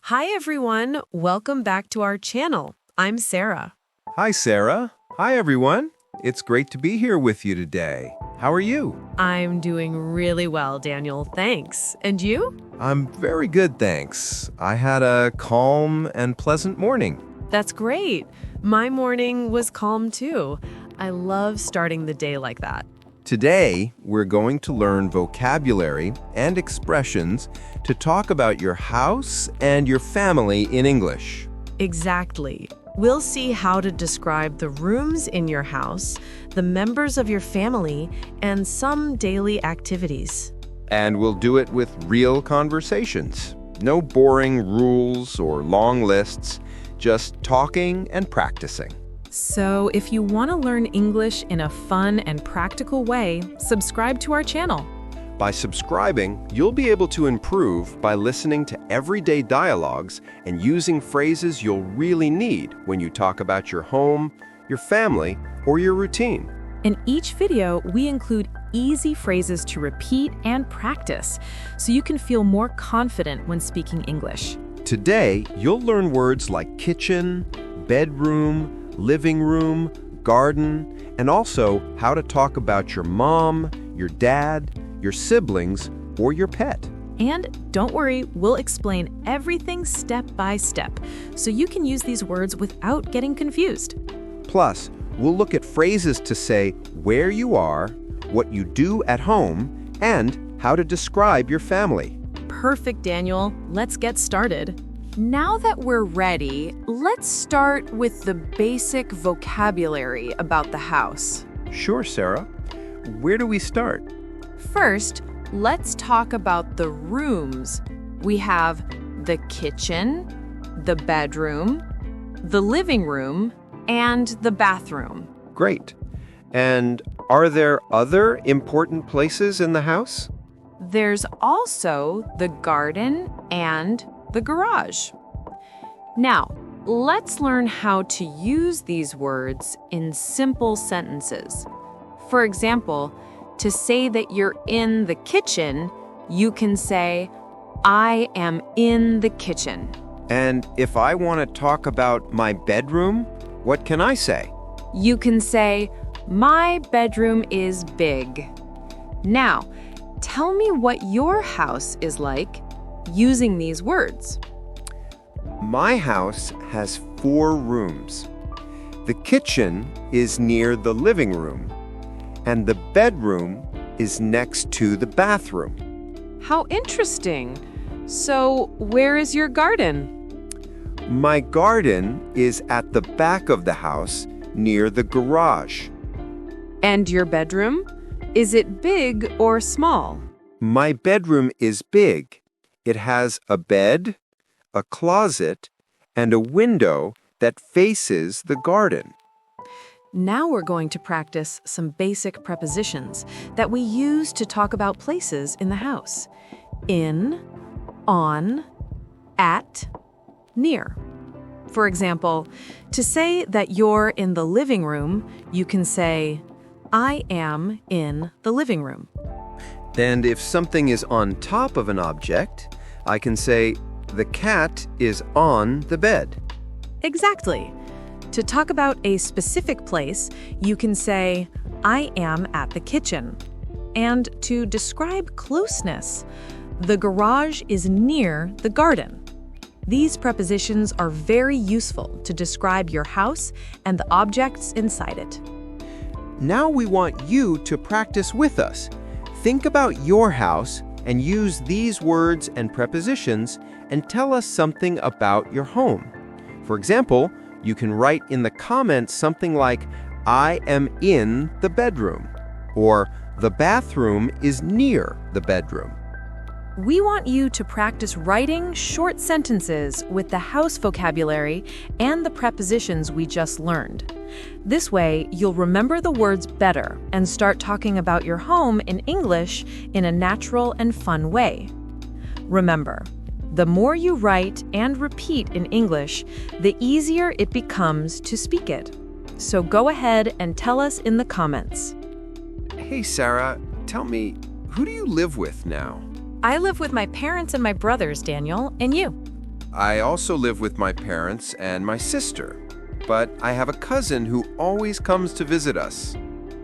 Hi, everyone. Welcome back to our channel. I'm Sarah. Hi, Sarah. Hi, everyone. It's great to be here with you today. How are you? I'm doing really well, Daniel. Thanks. And you? I'm very good, thanks. I had a calm and pleasant morning. That's great. My morning was calm too. I love starting the day like that. Today, we're going to learn vocabulary and expressions to talk about your house and your family in English. Exactly. We'll see how to describe the rooms in your house, the members of your family, and some daily activities. And we'll do it with real conversations. No boring rules or long lists, just talking and practicing. So if you want to learn English in a fun and practical way, subscribe to our channel. By subscribing, you'll be able to improve by listening to everyday dialogues and using phrases you'll really need when you talk about your home, your family, or your routine. In each video, we include easy phrases to repeat and practice, so you can feel more confident when speaking English. Today, you'll learn words like kitchen, bedroom, living room, garden, and also how to talk about your mom, your dad, your siblings, or your pet. And don't worry, we'll explain everything step by step, so you can use these words without getting confused. Plus, we'll look at phrases to say where you are, what you do at home, and how to describe your family. Perfect, Daniel. Let's get started. Now that we're ready, let's start with the basic vocabulary about the house. Sure, Sarah. Where do we start? First, let's talk about the rooms. We have the kitchen, the bedroom, the living room, and the bathroom. Great. And are there other important places in the house? There's also the garden and the garage. Now, let's learn how to use these words in simple sentences. For example, to say that you're in the kitchen, you can say, I am in the kitchen. And if I want to talk about my bedroom, what can I say? You can say, my bedroom is big. Now, tell me what your house is like using these words. My house has 4 rooms. The kitchen is near the living room, and the bedroom is next to the bathroom. How interesting. So, where is your garden? My garden is at the back of the house near the garage. And your bedroom? Is it big or small? My bedroom is big. It has a bed, a closet, and a window that faces the garden. Now we're going to practice some basic prepositions that we use to talk about places in the house. In, on, at, near. For example, to say that you're in the living room, you can say, I am in the living room. And if something is on top of an object, I can say, the cat is on the bed. Exactly. To talk about a specific place, you can say, I am at the kitchen. And to describe closeness, the garage is near the garden. These prepositions are very useful to describe your house and the objects inside it. Now we want you to practice with us. Think about your house and use these words and prepositions and tell us something about your home. For example, you can write in the comments something like, I am in the bedroom, or the bathroom is near the bedroom. We want you to practice writing short sentences with the house vocabulary and the prepositions we just learned. This way, you'll remember the words better and start talking about your home in English in a natural and fun way. Remember, the more you write and repeat in English, the easier it becomes to speak it. So go ahead and tell us in the comments. Hey, Sarah, tell me, who do you live with now? I live with my parents and my brothers, Daniel, and you? I also live with my parents and my sister, but I have a cousin who always comes to visit us.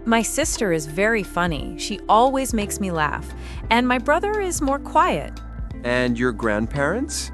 My sister is very funny. She always makes me laugh. And my brother is more quiet. And your grandparents?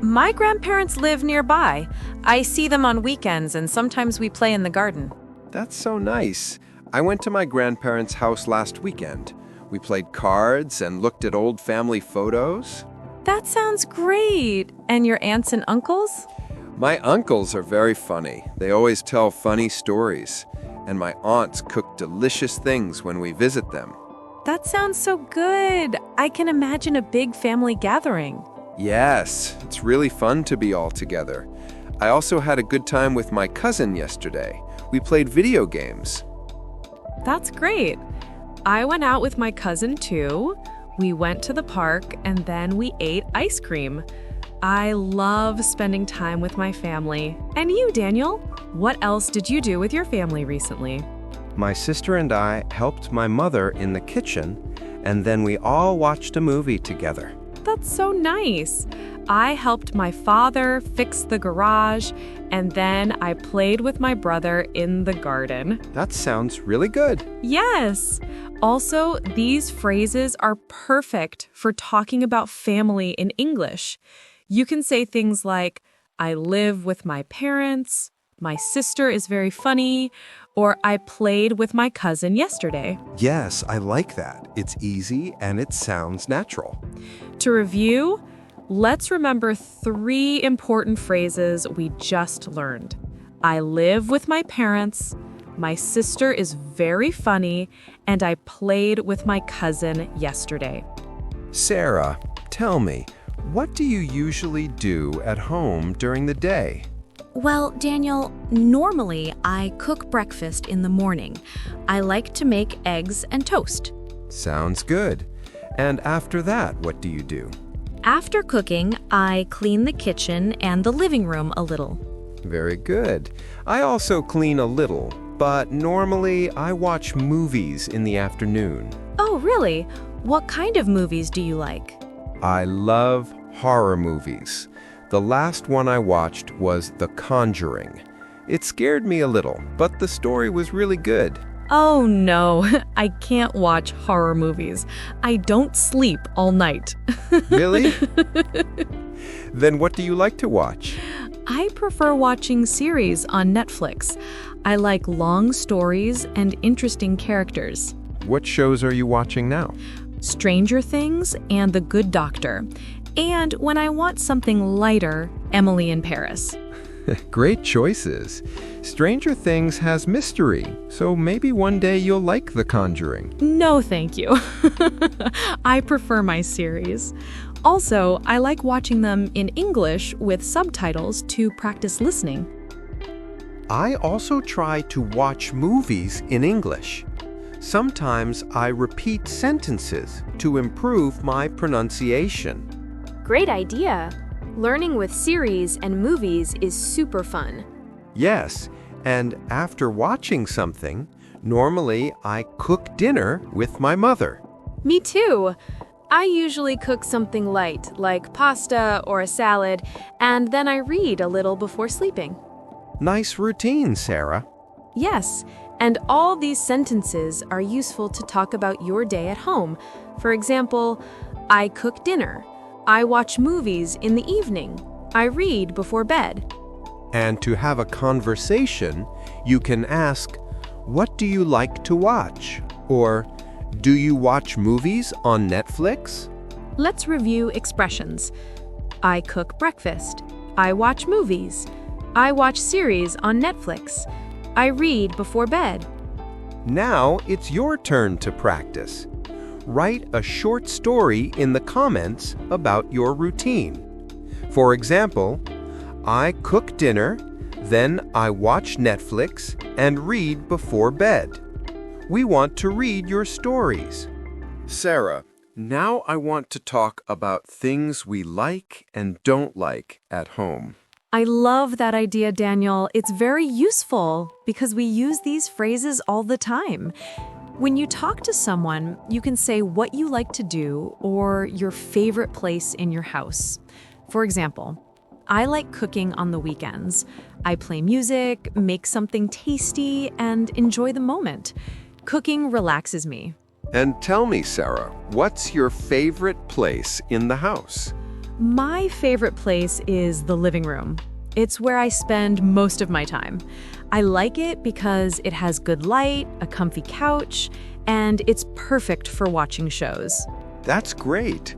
My grandparents live nearby. I see them on weekends and sometimes we play in the garden. That's so nice. I went to my grandparents' house last weekend. We played cards and looked at old family photos. That sounds great. And your aunts and uncles? My uncles are very funny. They always tell funny stories. And my aunts cook delicious things when we visit them. That sounds so good. I can imagine a big family gathering. Yes, it's really fun to be all together. I also had a good time with my cousin yesterday. We played video games. That's great. I went out with my cousin too. We went to the park and then we ate ice cream. I love spending time with my family. And you, Daniel? What else did you do with your family recently? My sister and I helped my mother in the kitchen, and then we all watched a movie together. That's so nice. I helped my father fix the garage, and then I played with my brother in the garden. That sounds really good. Yes. Also, these phrases are perfect for talking about family in English. You can say things like, I live with my parents, my sister is very funny, or I played with my cousin yesterday. Yes, I like that. It's easy and it sounds natural. To review, let's remember 3 important phrases we just learned. I live with my parents, my sister is very funny, and I played with my cousin yesterday. Sarah, tell me, what do you usually do at home during the day? Well, Daniel, normally I cook breakfast in the morning. I like to make eggs and toast. Sounds good. And after that, what do you do? After cooking, I clean the kitchen and the living room a little. Very good. I also clean a little, but normally I watch movies in the afternoon. Oh, really? What kind of movies do you like? I love horror movies. The last one I watched was The Conjuring. It scared me a little, but the story was really good. Oh no, I can't watch horror movies. I don't sleep all night. Really? Then what do you like to watch? I prefer watching series on Netflix. I like long stories and interesting characters. What shows are you watching now? Stranger Things and The Good Doctor. And when I want something lighter, Emily in Paris. Great choices. Stranger Things has mystery, so maybe one day you'll like The Conjuring. No, thank you. I prefer my series. Also, I like watching them in English with subtitles to practice listening. I also try to watch movies in English. Sometimes I repeat sentences to improve my pronunciation. Great idea! Learning with series and movies is super fun. Yes, and after watching something, normally I cook dinner with my mother. Me too! I usually cook something light, like pasta or a salad, and then I read a little before sleeping. Nice routine, Sarah. Yes, and all these sentences are useful to talk about your day at home. For example, I cook dinner. I watch movies in the evening. I read before bed. And to have a conversation, you can ask, what do you like to watch? Or, do you watch movies on Netflix? Let's review expressions. I cook breakfast. I watch movies. I watch series on Netflix. I read before bed. Now it's your turn to practice. Write a short story in the comments about your routine. For example, I cook dinner, then I watch Netflix and read before bed. We want to read your stories. Sarah, now I want to talk about things we like and don't like at home. I love that idea, Daniel. It's very useful because we use these phrases all the time. When you talk to someone, you can say what you like to do or your favorite place in your house. For example, I like cooking on the weekends. I play music, make something tasty, and enjoy the moment. Cooking relaxes me. And tell me, Sarah, what's your favorite place in the house? My favorite place is the living room. It's where I spend most of my time. I like it because it has good light, a comfy couch, and it's perfect for watching shows. That's great.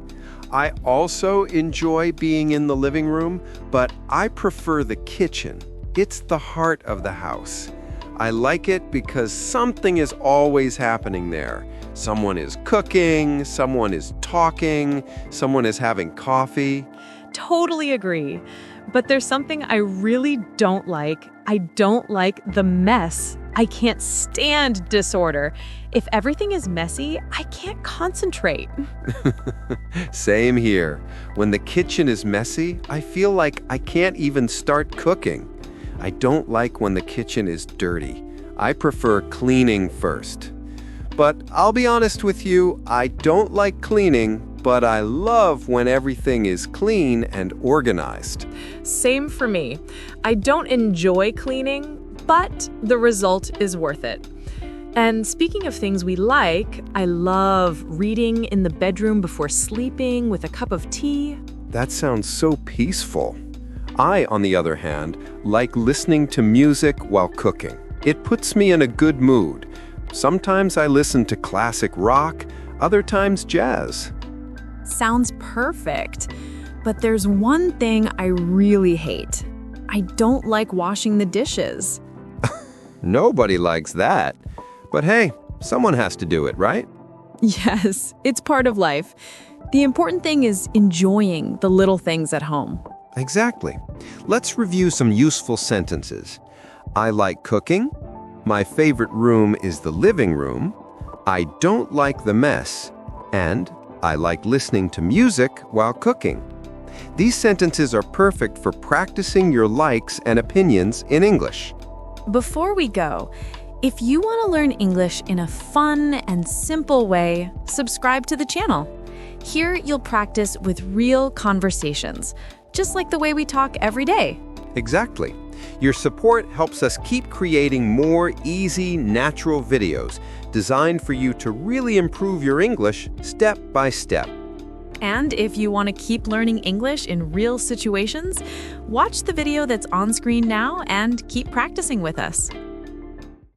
I also enjoy being in the living room, but I prefer the kitchen. It's the heart of the house. I like it because something is always happening there. Someone is cooking, someone is talking, someone is having coffee. Totally agree. But there's something I really don't like. I don't like the mess. I can't stand disorder. If everything is messy, I can't concentrate. Same here. When the kitchen is messy, I feel like I can't even start cooking. I don't like when the kitchen is dirty. I prefer cleaning first. But I'll be honest with you, I don't like cleaning, but I love when everything is clean and organized. Same for me. I don't enjoy cleaning, but the result is worth it. And speaking of things we like, I love reading in the bedroom before sleeping with a cup of tea. That sounds so peaceful. I, on the other hand, like listening to music while cooking. It puts me in a good mood. Sometimes I listen to classic rock, other times jazz. Sounds perfect. But there's one thing I really hate. I don't like washing the dishes. Nobody likes that. But hey, someone has to do it, right? Yes, it's part of life. The important thing is enjoying the little things at home. Exactly. Let's review some useful sentences. I like cooking. My favorite room is the living room. I don't like the mess. And I like listening to music while cooking. These sentences are perfect for practicing your likes and opinions in English. Before we go, if you want to learn English in a fun and simple way, subscribe to the channel. Here you'll practice with real conversations, just like the way we talk every day. Exactly. Your support helps us keep creating more easy, natural videos designed for you to really improve your English step by step. And if you want to keep learning English in real situations, watch the video that's on screen now and keep practicing with us.